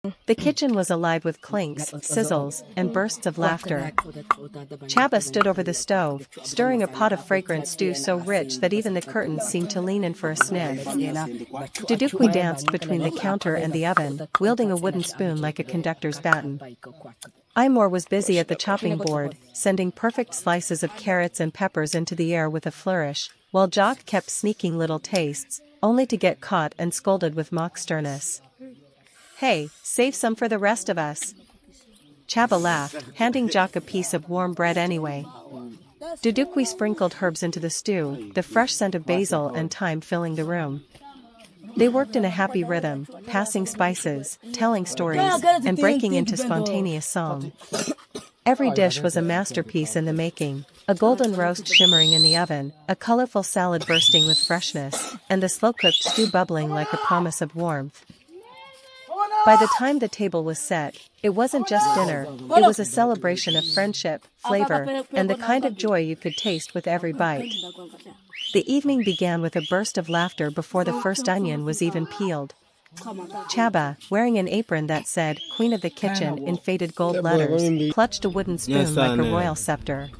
The kitchen was alive with clinks, sizzles, and bursts of laughter. Chaba stood over the stove, stirring a pot of fragrant stew so rich that even the curtains seemed to lean in for a sniff. Dudukwi danced between the counter and the oven, wielding a wooden spoon like a conductor's baton. Imor was busy at the chopping board, sending perfect slices of carrots and peppers into the air with a flourish, while Jock kept sneaking little tastes, only to get caught and scolded with mock sternness. "Hey, save some for the rest of us." Chaba laughed, handing Jock a piece of warm bread anyway. Dudukwi sprinkled herbs into the stew, the fresh scent of basil and thyme filling the room. They worked in a happy rhythm, passing spices, telling stories, and breaking into spontaneous song. Every dish was a masterpiece in the making, a golden roast shimmering in the oven, a colorful salad bursting with freshness, and the slow-cooked stew bubbling like a promise of warmth. By the time the table was set, it wasn't just dinner, it was a celebration of friendship, flavor, and the kind of joy you could taste with every bite. The evening began with a burst of laughter before the first onion was even peeled. Chaba, wearing an apron that said "Queen of the Kitchen" in faded gold letters, clutched a wooden spoon like a royal scepter.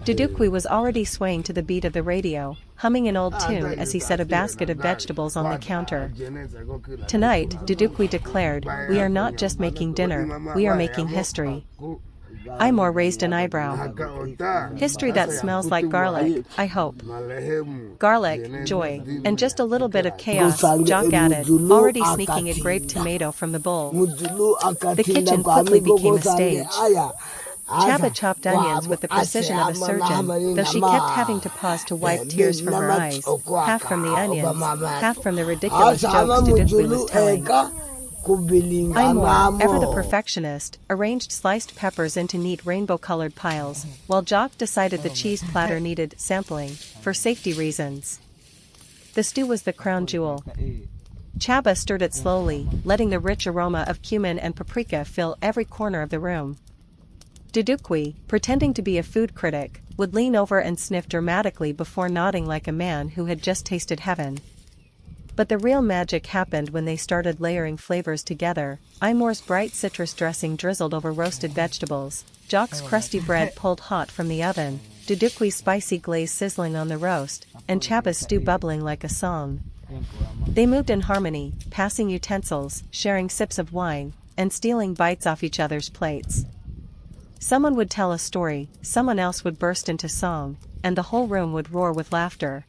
Dudukwi was already swaying to the beat of the radio, humming an old tune as he set a basket of vegetables on the counter. Tonight, Dudukwi declared, "We are not just making dinner, we are making history." Imor raised an eyebrow. "History that smells like garlic, I hope." "Garlic, joy, and just a little bit of chaos," Jock added, already sneaking a grape tomato from the bowl. The kitchen quickly became a stage. Chaba chopped onions with the precision of a surgeon, though she kept having to pause to wipe tears from her eyes, half from the onions, half from the ridiculous jokes Dudukwi was telling. Imor, ever the perfectionist, arranged sliced peppers into neat rainbow-colored piles, while Jock decided the cheese platter needed sampling, for safety reasons. The stew was the crown jewel. Chaba stirred it slowly, letting the rich aroma of cumin and paprika fill every corner of the room. Dudukwi, pretending to be a food critic, would lean over and sniff dramatically before nodding like a man who had just tasted heaven. But the real magic happened when they started layering flavors together. Imor's bright citrus dressing drizzled over roasted vegetables, Jock's crusty bread pulled hot from the oven, Dudukwi's spicy glaze sizzling on the roast, and Chaba's stew bubbling like a song. They moved in harmony, passing utensils, sharing sips of wine, and stealing bites off each other's plates. Someone would tell a story, someone else would burst into song, and the whole room would roar with laughter.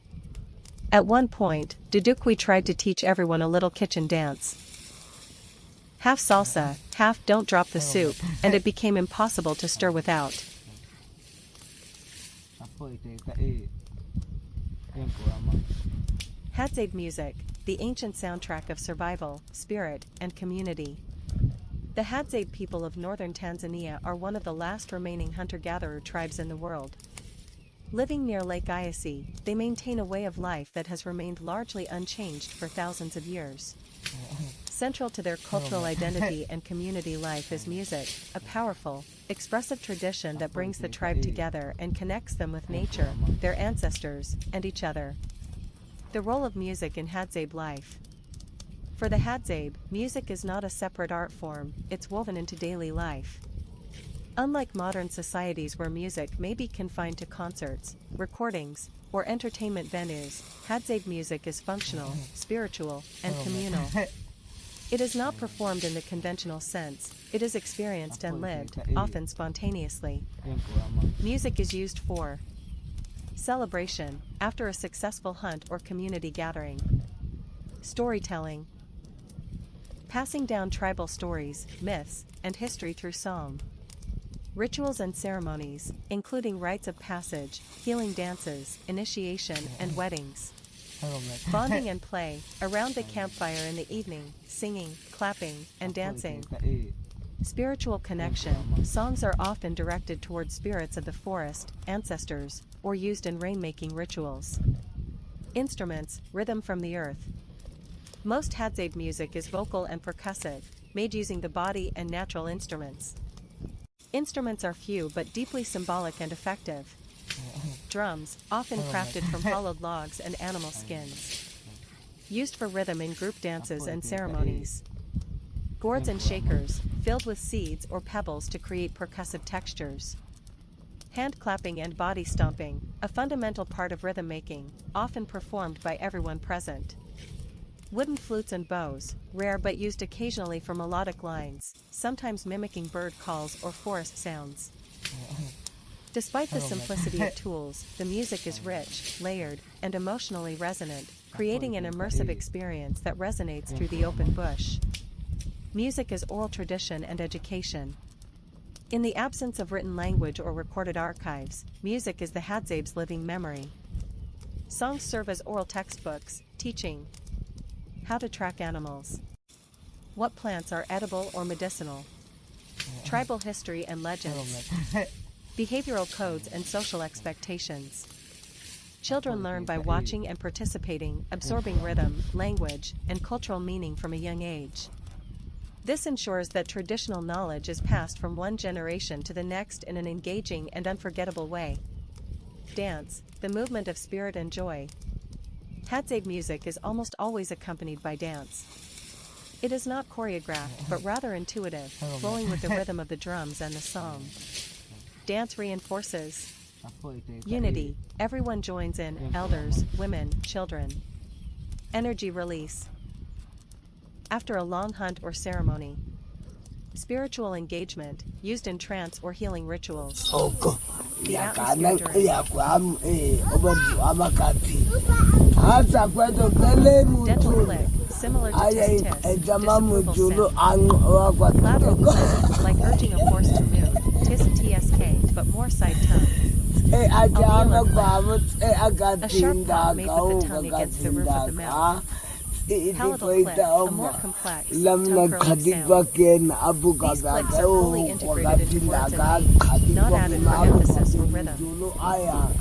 At one point, Dudukwi tried to teach everyone a little kitchen dance. Half salsa, half "Don't Drop the Soup," and it became impossible to stir without. Hadzabe music, the ancient soundtrack of survival, spirit, and community. The Hadzabe people of northern Tanzania are one of the last remaining hunter-gatherer tribes in the world. Living near Lake Eyasi, they maintain a way of life that has remained largely unchanged for thousands of years. Central to their cultural identity and community life is music, a powerful, expressive tradition that brings the tribe together and connects them with nature, their ancestors, and each other. The role of music in Hadzabe life. For the Hadzabe, music is not a separate art form, it's woven into daily life. Unlike modern societies where music may be confined to concerts, recordings, or entertainment venues, Hadzabe music is functional, spiritual, and communal. It is not performed in the conventional sense, it is experienced and lived, often spontaneously. Music is used for celebration, after a successful hunt or community gathering. Storytelling. Passing down tribal stories, myths, and history through song. Rituals and ceremonies, including rites of passage, healing dances, initiation, and weddings. Bonding and play, around the campfire in the evening, singing, clapping, and dancing. Spiritual connection, songs are often directed toward spirits of the forest, ancestors, or used in rainmaking rituals. Instruments, rhythm from the earth. Most Hadzabe music is vocal and percussive, made using the body and natural instruments. Instruments are few but deeply symbolic and effective. Drums, often crafted from hollowed logs and animal skins. Used for rhythm in group dances and ceremonies. Gourds and shakers, filled with seeds or pebbles to create percussive textures. Hand clapping and body stomping, a fundamental part of rhythm making, often performed by everyone present. Wooden flutes and bows, rare but used occasionally for melodic lines, sometimes mimicking bird calls or forest sounds. Despite the simplicity of tools, the music is rich, layered, and emotionally resonant, creating an immersive experience that resonates through the open bush. Music as oral tradition and education. In the absence of written language or recorded archives, music is the Hadzabe's living memory. Songs serve as oral textbooks, teaching how to track animals, what plants are edible or medicinal, tribal history and legends, behavioral codes and social expectations. Children learn by watching and participating, absorbing rhythm, language, and cultural meaning from a young age. This ensures that traditional knowledge is passed from one generation to the next in an engaging and unforgettable way. Dance, the movement of spirit and joy. Hadzabe music is almost always accompanied by dance. It is not choreographed but rather intuitive, flowing with the rhythm of the drums and the song. Dance reinforces unity. Everyone joins in, elders, women, children. Energy release. After a long hunt or ceremony. Spiritual engagement, used in trance or healing rituals. The atmosphere during. Dental click, similar to tisk tisk, disapproval sound. Lateral click, like urging a horse to move, tisk tsk, but more side tongue. Alveolar click, a sharp pop made with the tongue against the roof of the mouth. Palatal click, a more complex, tongue-curling sound. These clicks are fully integrated into words and names, not added for emphasis or rhythm.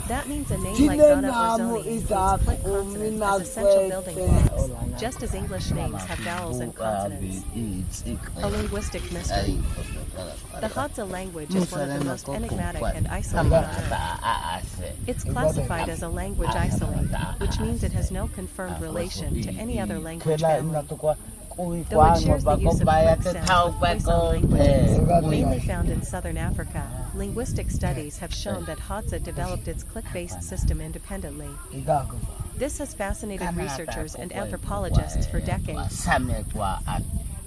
That means a name like Ghana or Zoni includes click consonants as essential building blocks, just as English names have vowels and consonants. A linguistic mystery. The Hadza language is one of the most enigmatic and isolated on Earth. It's classified as a language isolate, which means it has no confirmed relation to any other language family. Though it shares the use of click sounds with voice-on languages, mainly found in southern Africa, linguistic studies have shown that Hadza developed its click-based system independently. This has fascinated researchers and anthropologists for decades.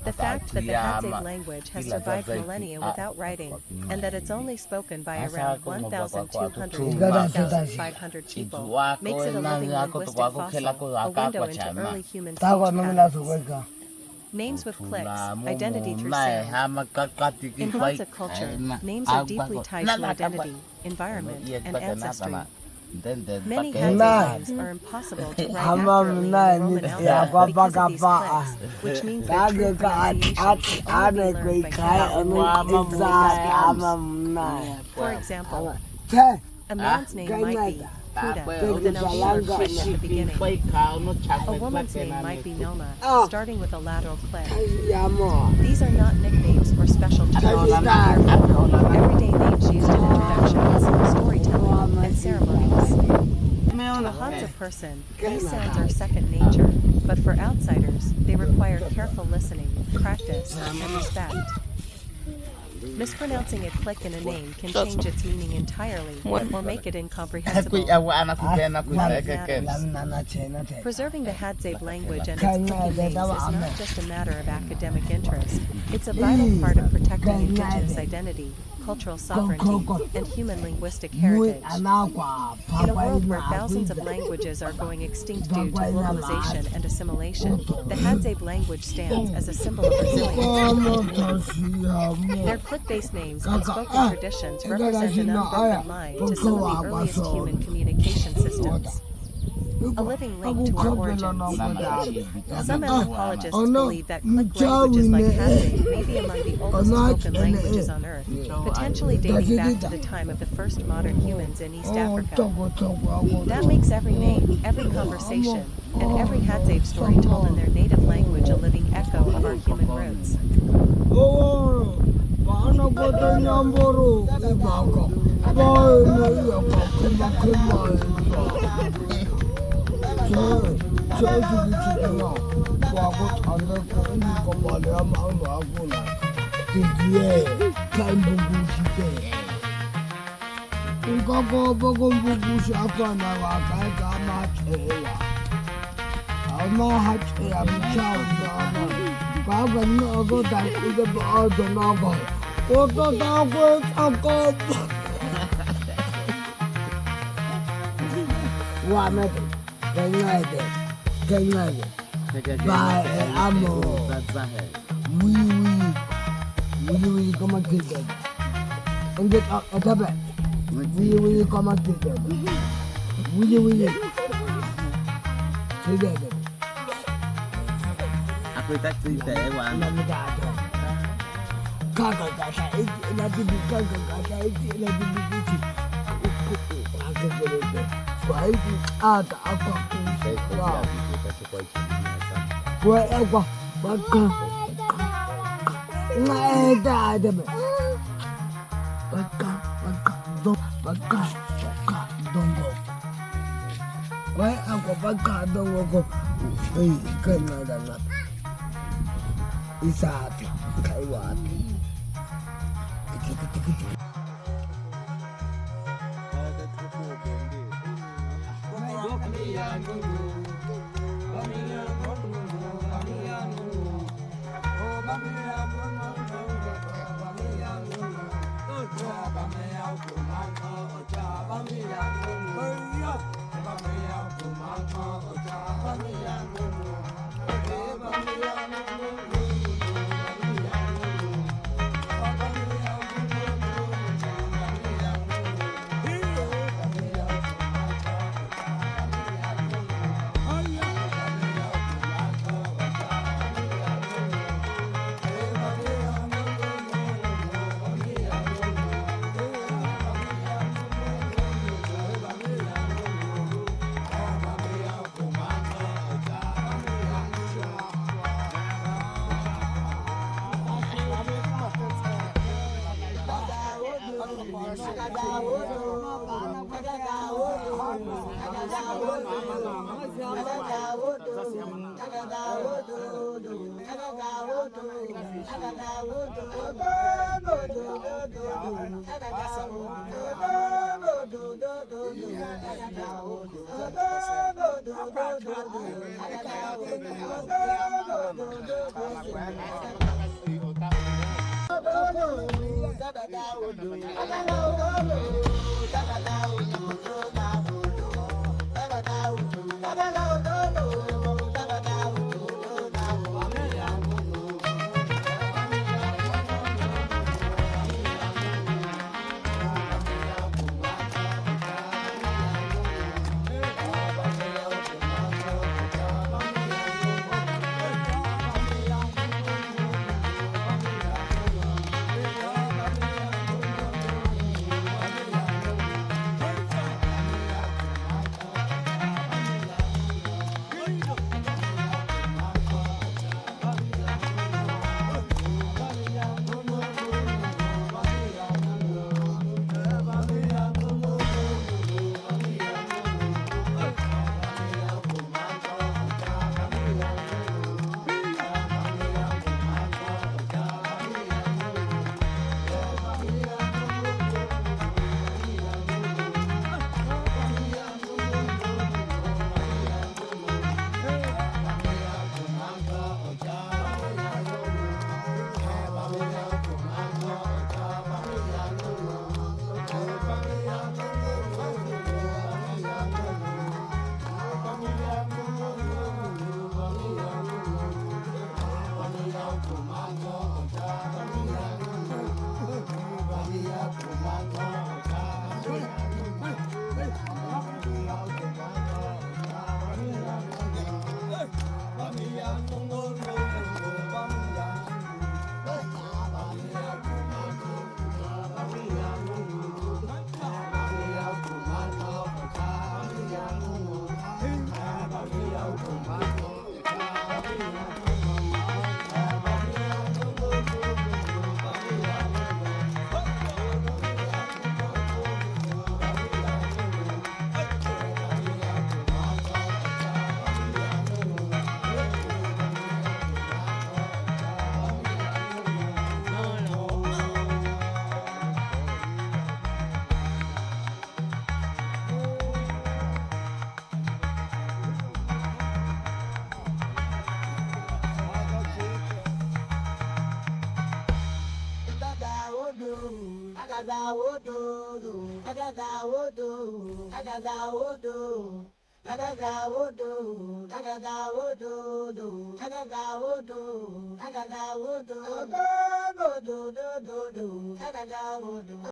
The fact that the Hadzabe language has survived millennia without writing, and that it's only spoken by around 1,200 to 1,500 people, makes it a living linguistic fossil, a window into early human speech patterns. Names with clicks, identity through sound. In Hadza culture, names are deeply tied to identity, environment, and ancestry. Many Hadzabe names are impossible to write accurately in the Roman alphabet because of these clicks, which means their true pronunciation can only be learned by careful. For example, a man's name might be Huda, with an alveolar click at the beginning. A woman's name might be Noma, starting with a lateral click. These are not nicknames or special terms. Everyday names used in introductions, storytelling, and ceremonies. To a Hadza person, these sounds are second nature, but for outsiders, they require careful listening, practice, and respect. Mispronouncing a click in a name can change its meaning entirely, or make it incomprehensible. Preserving the Hadzabe language and its clicking names is not just a matter of academic interest, it's a vital part of protecting indigenous identity, cultural sovereignty, and human linguistic heritage. In a world where thousands of languages are going extinct due to globalization and assimilation, the Hadzabe language stands as a symbol of resilience. Their click-based names and spoken traditions represent an unbroken line to some of the earliest human communication systems. A living link to our origins. Some anthropologists believe that click languages like Hadzabe may be among the oldest spoken languages on Earth, potentially dating back to the time of the first modern humans in East Africa. That makes every name, every conversation, and every Hadzabe story told in their native language a living echo of our human roots. 하고 다른 거 말이야 하고 나 드디어 간보고 싶대. 이거 보고 싶어 나와 갈까 마쳐야. 아마 하쳐야 미쳐나. 가면 너도 다 이거 봐도 나가. 꽃도 나고 아까. 와면 Kenya. By amo. We come and kill them. And get up at the back. We come and kill them. We together. Aku tak cerita Wan. Kata itu nanti bukan kata itu nanti begitu. Aku berita. Baik ada apa pun. Gue apa bakal nggak ada bakal dongo gue apa bakal dongo kok kena dalam isaat kaiwat